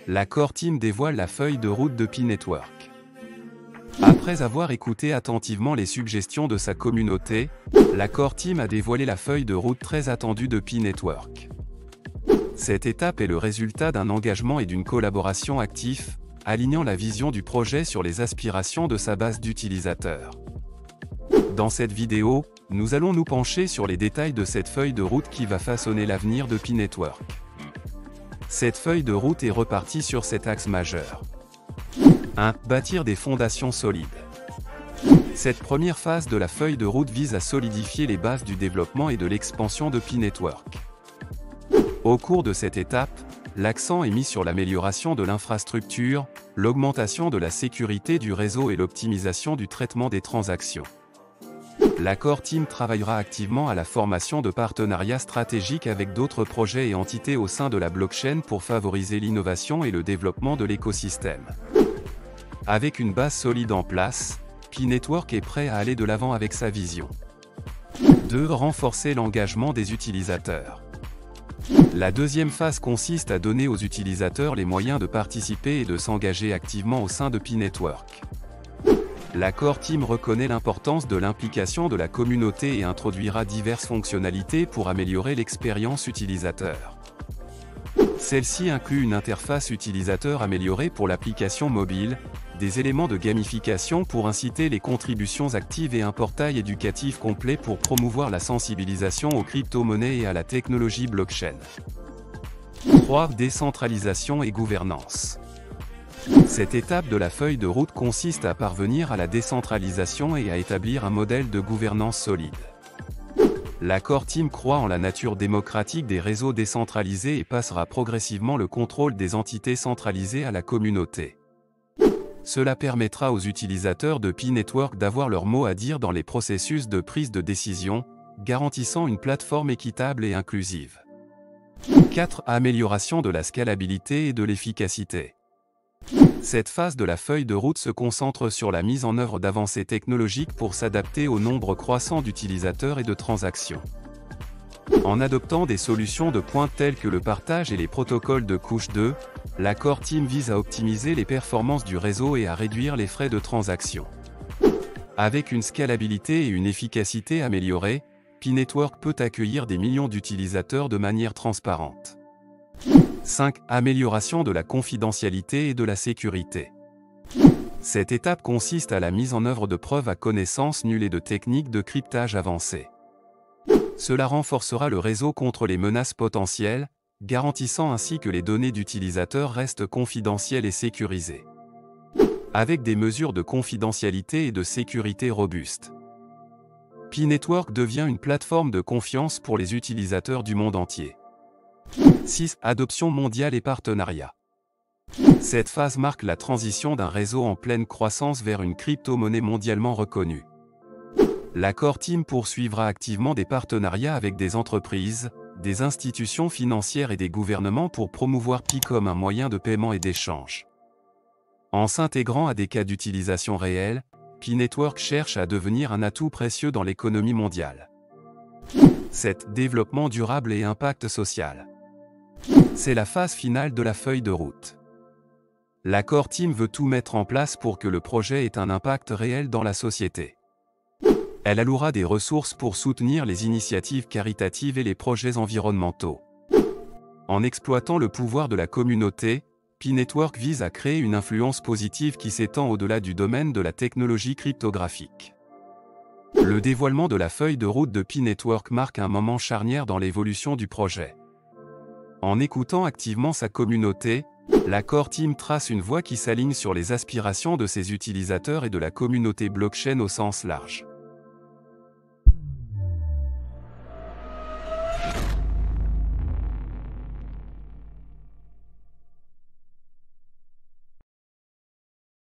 la Core Team dévoile la feuille de route de Pi-Network. Après avoir écouté attentivement les suggestions de sa communauté, la Core Team a dévoilé la feuille de route très attendue de Pi-Network. Cette étape est le résultat d'un engagement et d'une collaboration actifs, alignant la vision du projet sur les aspirations de sa base d'utilisateurs. Dans cette vidéo, nous allons nous pencher sur les détails de cette feuille de route qui va façonner l'avenir de Pi-Network. Cette feuille de route est repartie sur 7 axes majeurs. 1. Bâtir des fondations solides. Cette première phase de la feuille de route vise à solidifier les bases du développement et de l'expansion de Pi-Network. Au cours de cette étape, l'accent est mis sur l'amélioration de l'infrastructure, l'augmentation de la sécurité du réseau et l'optimisation du traitement des transactions. La Core Team travaillera activement à la formation de partenariats stratégiques avec d'autres projets et entités au sein de la blockchain pour favoriser l'innovation et le développement de l'écosystème. Avec une base solide en place, Pi-Network est prêt à aller de l'avant avec sa vision. 2. Renforcer l'engagement des utilisateurs. La deuxième phase consiste à donner aux utilisateurs les moyens de participer et de s'engager activement au sein de Pi-Network. La Core Team reconnaît l'importance de l'implication de la communauté et introduira diverses fonctionnalités pour améliorer l'expérience utilisateur. Celle-ci inclut une interface utilisateur améliorée pour l'application mobile, des éléments de gamification pour inciter les contributions actives et un portail éducatif complet pour promouvoir la sensibilisation aux crypto-monnaies et à la technologie blockchain. 3. Décentralisation et gouvernance. Cette étape de la feuille de route consiste à parvenir à la décentralisation et à établir un modèle de gouvernance solide. La Core Team croit en la nature démocratique des réseaux décentralisés et passera progressivement le contrôle des entités centralisées à la communauté. Cela permettra aux utilisateurs de Pi-Network d'avoir leur mot à dire dans les processus de prise de décision, garantissant une plateforme équitable et inclusive. 4. Amélioration de la scalabilité et de l'efficacité. Cette phase de la feuille de route se concentre sur la mise en œuvre d'avancées technologiques pour s'adapter au nombre croissant d'utilisateurs et de transactions. En adoptant des solutions de pointe telles que le partage et les protocoles de couche 2, la Core Team vise à optimiser les performances du réseau et à réduire les frais de transaction. Avec une scalabilité et une efficacité améliorées, Pi-Network peut accueillir des millions d'utilisateurs de manière transparente. 5. Amélioration de la confidentialité et de la sécurité. Cette étape consiste à la mise en œuvre de preuves à connaissance nulle et de techniques de cryptage avancées. Cela renforcera le réseau contre les menaces potentielles, garantissant ainsi que les données d'utilisateurs restent confidentielles et sécurisées. Avec des mesures de confidentialité et de sécurité robustes, Pi-Network devient une plateforme de confiance pour les utilisateurs du monde entier. 6. Adoption mondiale et partenariat. Cette phase marque la transition d'un réseau en pleine croissance vers une crypto-monnaie mondialement reconnue. La Core Team poursuivra activement des partenariats avec des entreprises, des institutions financières et des gouvernements pour promouvoir Pi comme un moyen de paiement et d'échange. En s'intégrant à des cas d'utilisation réels, Pi-Network cherche à devenir un atout précieux dans l'économie mondiale. 7. Développement durable et impact social. C'est la phase finale de la feuille de route. La Core Team veut tout mettre en place pour que le projet ait un impact réel dans la société. Elle allouera des ressources pour soutenir les initiatives caritatives et les projets environnementaux. En exploitant le pouvoir de la communauté, Pi-Network vise à créer une influence positive qui s'étend au-delà du domaine de la technologie cryptographique. Le dévoilement de la feuille de route de Pi-Network marque un moment charnière dans l'évolution du projet. En écoutant activement sa communauté, la Core Team trace une voie qui s'aligne sur les aspirations de ses utilisateurs et de la communauté blockchain au sens large.